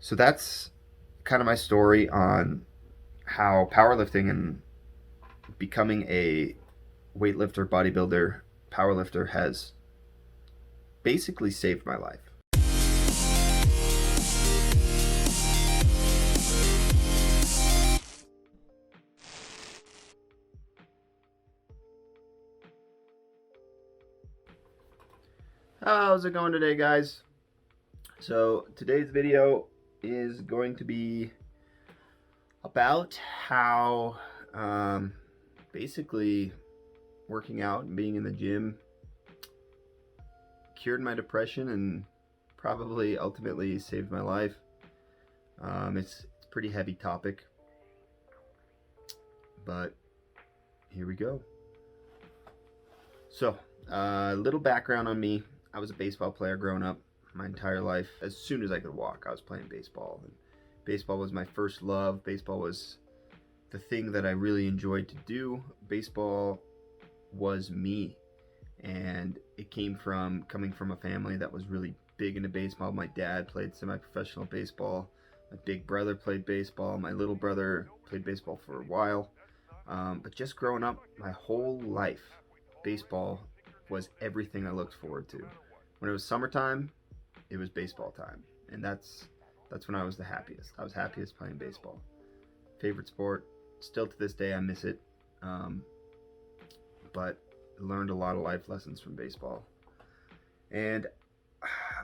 So that's kind of my story on how powerlifting and becoming a weightlifter, bodybuilder, powerlifter has basically saved my life. How's it going today, guys? So today's video is going to be about how basically working out and being in the gym cured my depression and probably ultimately saved my life. It's a pretty heavy topic, but here we go. So, a little background on me. I was a baseball player growing up my entire life. As soon as I could walk, I was playing baseball. And baseball was my first love. Baseball was the thing that I really enjoyed to do. Baseball was me. And it came from coming from a family that was really big into baseball. My dad played semi-professional baseball. My big brother played baseball. My little brother played baseball for a while. But just growing up, my whole life, baseball was everything I looked forward to. When it was summertime, it was baseball time, and that's when I was the happiest. I was happiest playing baseball. Favorite sport. Still to this day, I miss it. But learned a lot of life lessons from baseball, and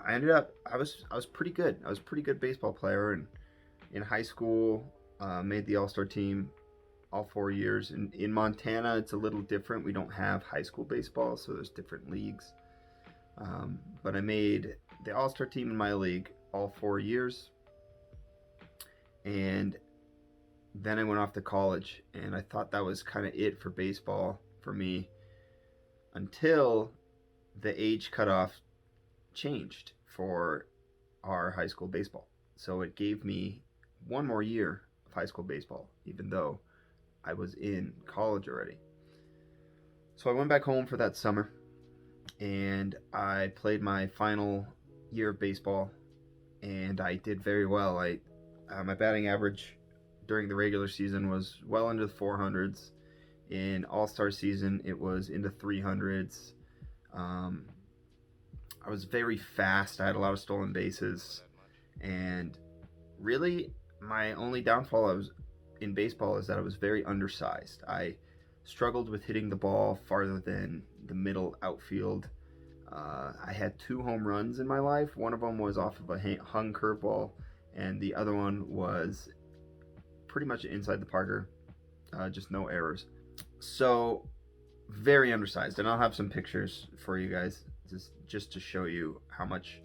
I ended up. I was pretty good. I was a pretty good baseball player, and in high school, made the All-Star team all 4 years. In Montana, it's a little different. We don't have high school baseball, so there's different leagues. But I made the All-Star team in my league all 4 years. And then I went off to college, and I thought that was kind of it for baseball for me until the age cutoff changed for our high school baseball. So it gave me one more year of high school baseball, even though I was in college already. So I went back home for that summer, and I played my final year of baseball, and I did very well. My batting average during the regular season was well into the 400s. In All-Star season, it was into 300s. I was very fast. I had a lot of stolen bases, and really, my only downfall in baseball is that I was very undersized. I struggled with hitting the ball farther than the middle outfield. I had 2 home runs in my life. One of them was off of a hung curveball, and the other one was pretty much inside the Parker, just no errors. So very undersized, and I'll have some pictures for you guys just to show you how much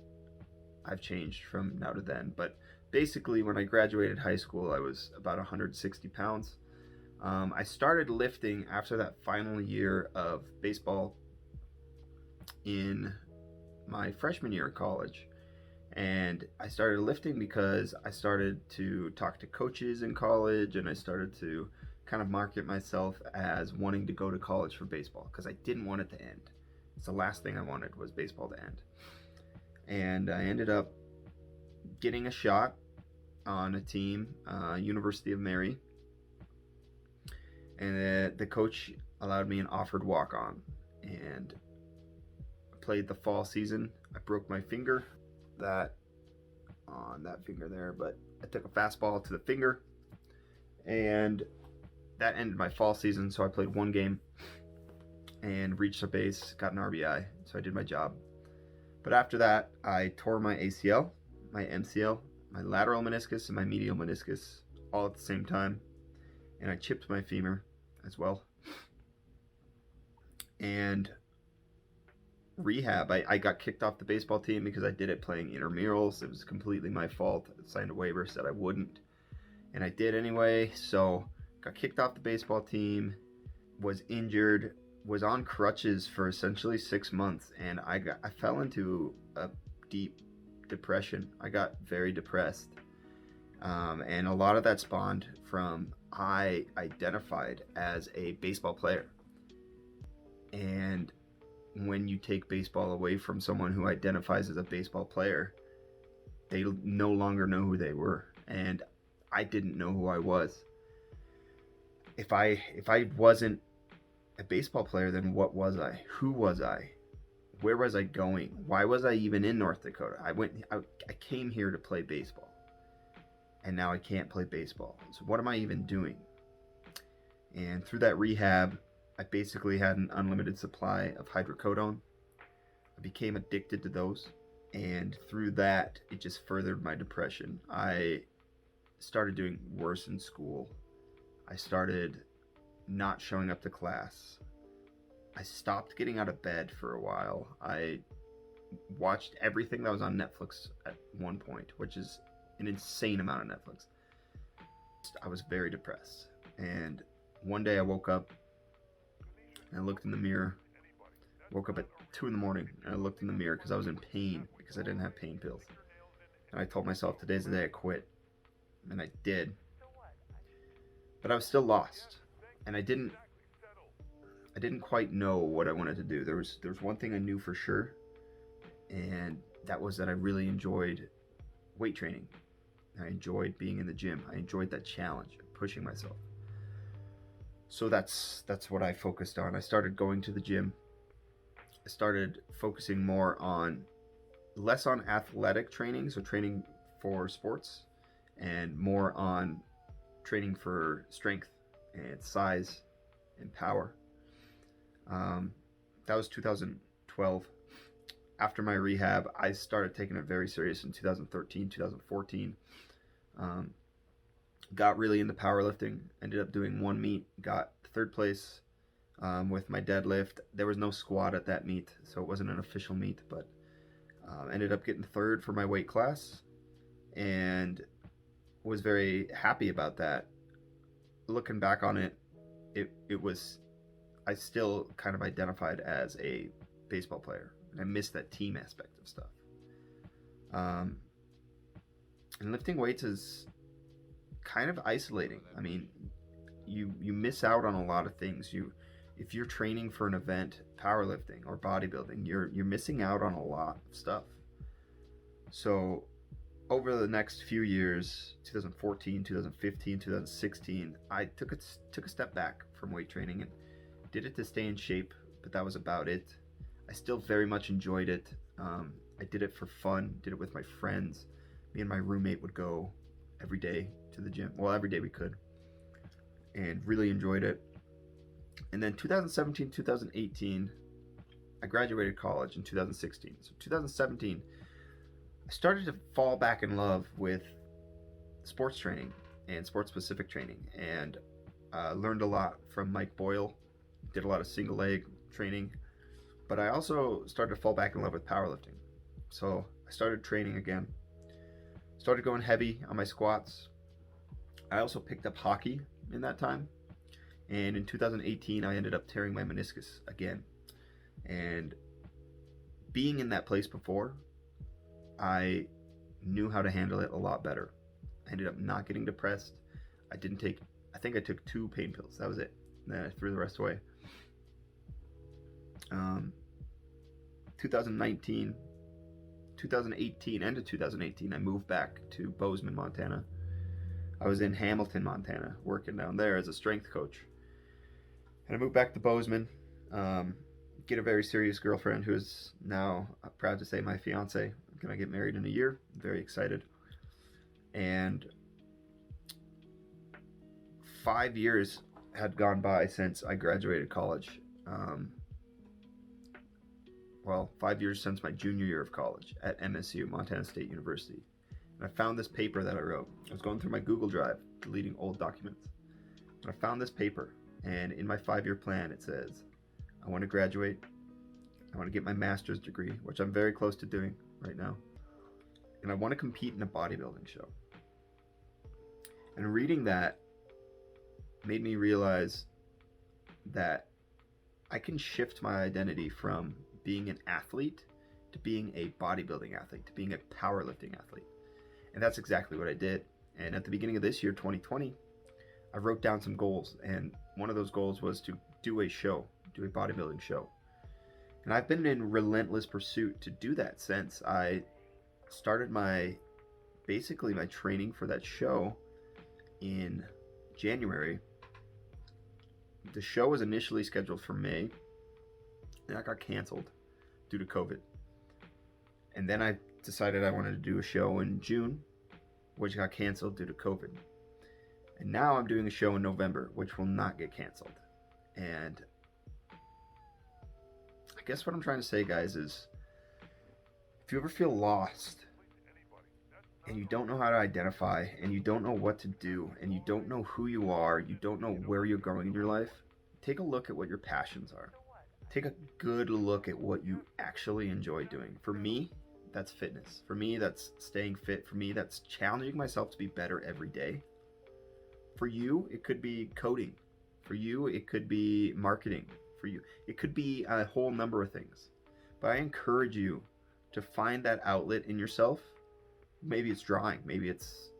I've changed from now to then. But basically, when I graduated high school, I was about 160 pounds. I started lifting after that final year of baseball in my freshman year of college. And I started lifting because I started to talk to coaches in college, and I started to kind of market myself as wanting to go to college for baseball because I didn't want it to end. It's the last thing I wanted was baseball to end. And I ended up getting a shot on a team, University of Mary, and the coach allowed me an offered walk-on, and I played the fall season. I broke my finger on that finger there, but I took a fastball to the finger, and that ended my fall season. So I played one game and reached a base, got an RBI, so I did my job. But after that, I tore my ACL, my MCL, my lateral meniscus, and my medial meniscus all at the same time, and I chipped my femur as well. And rehab, I got kicked off the baseball team because I did it playing intramurals. It was completely my fault. I signed a waiver, said I wouldn't, and I did anyway. So got kicked off the baseball team, was injured, was on crutches for essentially 6 months, and I fell into a deep depression. I got very depressed, and a lot of that spawned from I identified as a baseball player. And when you take baseball away from someone who identifies as a baseball player, They no longer know who they were, and I didn't know who I was. If I wasn't a baseball player, then what was I? Who was I? Where was I going? Why was I even in North Dakota? I came here to play baseball, and now I can't play baseball. So what am I even doing? And through that rehab, I basically had an unlimited supply of hydrocodone. I became addicted to those, and through that, it just furthered my depression. I started doing worse in school. I started not showing up to class. I stopped getting out of bed for a while. I watched everything that was on Netflix at one point, which is an insane amount of Netflix. I was very depressed. And one day I woke up and I looked in the mirror. Woke up at 2 in the morning and I looked in the mirror because I was in pain because I didn't have pain pills. And I told myself, today's the day I quit. And I did. But I was still lost. And I didn't quite know what I wanted to do. There was one thing I knew for sure, and that was that I really enjoyed weight training. I enjoyed being in the gym. I enjoyed that challenge of pushing myself. So that's what I focused on. I started going to the gym. I started focusing less on athletic training, so training for sports, and more on training for strength and size and power. That was 2012. After my rehab, I started taking it very serious in 2013, 2014. Got really into powerlifting. Ended up doing one meet, got third place with my deadlift. There was no squat at that meet, so it wasn't an official meet, but ended up getting third for my weight class and was very happy about that. Looking back on it, it was, I still kind of identified as a baseball player. And I missed that team aspect of stuff. And lifting weights is kind of isolating. I mean, you miss out on a lot of things. If you're training for an event, powerlifting or bodybuilding, you're missing out on a lot of stuff. So over the next few years, 2014, 2015, 2016, I took a step back from weight training and did it to stay in shape, but that was about it. I still very much enjoyed it. I did it for fun, did it with my friends. Me and my roommate would go every day to the gym. Well, every day we could. And really enjoyed it. And then 2017, 2018, I graduated college in 2016. So 2017, I started to fall back in love with sports training and sports-specific training. And learned a lot from Mike Boyle. Did a lot of single leg training. But I also started to fall back in love with powerlifting. So I started training again. Started going heavy on my squats. I also picked up hockey in that time. And in 2018, I ended up tearing my meniscus again. And being in that place before, I knew how to handle it a lot better. I ended up not getting depressed. I think I took 2 pain pills. That was it. And then I threw the rest away. 2019, 2018, end of 2018, I moved back to Bozeman, Montana. I was in Hamilton, Montana, working down there as a strength coach. And I moved back to Bozeman, get a very serious girlfriend who is now, proud to say, my fiance. I'm going to get married in a year. I'm very excited. And 5 years had gone by since I graduated college. 5 years since my junior year of college at MSU, Montana State University. And I found this paper that I wrote. I was going through my Google Drive, deleting old documents. And I found this paper, and in my 5-year plan, it says, I want to graduate. I want to get my master's degree, which I'm very close to doing right now. And I want to compete in a bodybuilding show. And reading that made me realize that I can shift my identity from being an athlete to being a bodybuilding athlete, to being a powerlifting athlete. And that's exactly what I did. And at the beginning of this year, 2020, I wrote down some goals. And one of those goals was to do a bodybuilding show. And I've been in relentless pursuit to do that since I started my basically my training for that show in January. The show was initially scheduled for May, and that got canceled due to COVID. And then I decided I wanted to do a show in June, which got canceled due to COVID. And now I'm doing a show in November, which will not get canceled. And I guess what I'm trying to say, guys, is if you ever feel lost and you don't know how to identify and you don't know what to do and you don't know who you are, you don't know where you're going in your life, take a look at what your passions are. Take a good look at what you actually enjoy doing. For me, that's fitness. For me, that's staying fit. For me, that's challenging myself to be better every day. For you, it could be coding. For you, it could be marketing. For you, it could be a whole number of things. But I encourage you to find that outlet in yourself. Maybe it's drawing. Maybe it's,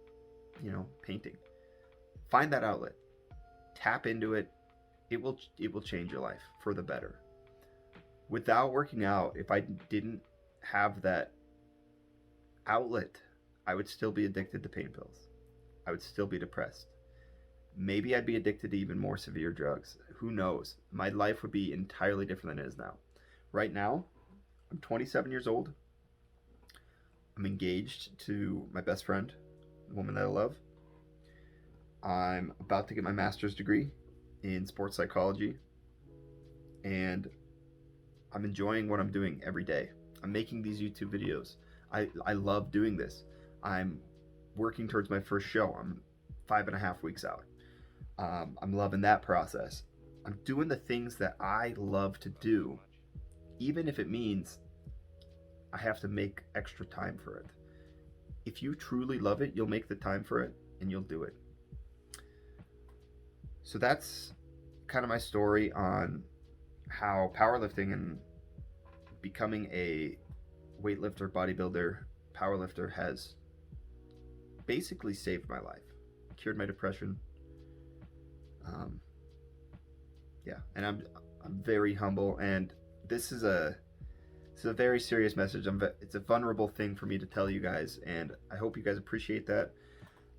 painting. Find that outlet. Tap into it. It will change your life for the better. Without working out, if I didn't have that outlet, I would still be addicted to pain pills. I would still be depressed. Maybe I'd be addicted to even more severe drugs. Who knows? My life would be entirely different than it is now. Right now, I'm 27 years old. I'm engaged to my best friend, the woman that I love. I'm about to get my master's degree in sports psychology. And I'm enjoying what I'm doing every day. I'm making these YouTube videos. I love doing this. I'm working towards my first show. I'm 5.5 weeks out. I'm loving that process. I'm doing the things that I love to do, even if it means I have to make extra time for it. If you truly love it, you'll make the time for it and you'll do it. So that's kind of my story on how powerlifting and becoming a weightlifter, bodybuilder, powerlifter has basically saved my life, cured my depression. And I'm very humble, and this is a very serious message. It's a vulnerable thing for me to tell you guys, and I hope you guys appreciate that.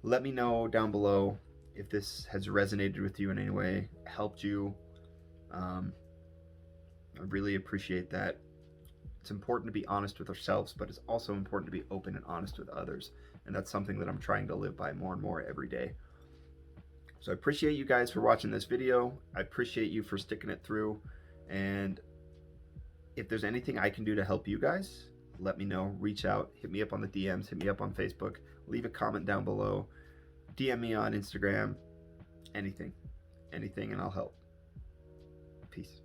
Let me know down below if this has resonated with you in any way, helped you. I really appreciate that. It's important to be honest with ourselves, but it's also important to be open and honest with others. And that's something that I'm trying to live by more and more every day. So I appreciate you guys for watching this video. I appreciate you for sticking it through. And if there's anything I can do to help you guys, let me know. Reach out, hit me up on the DMs, hit me up on Facebook, leave a comment down below, DM me on Instagram, anything, and I'll help. Peace.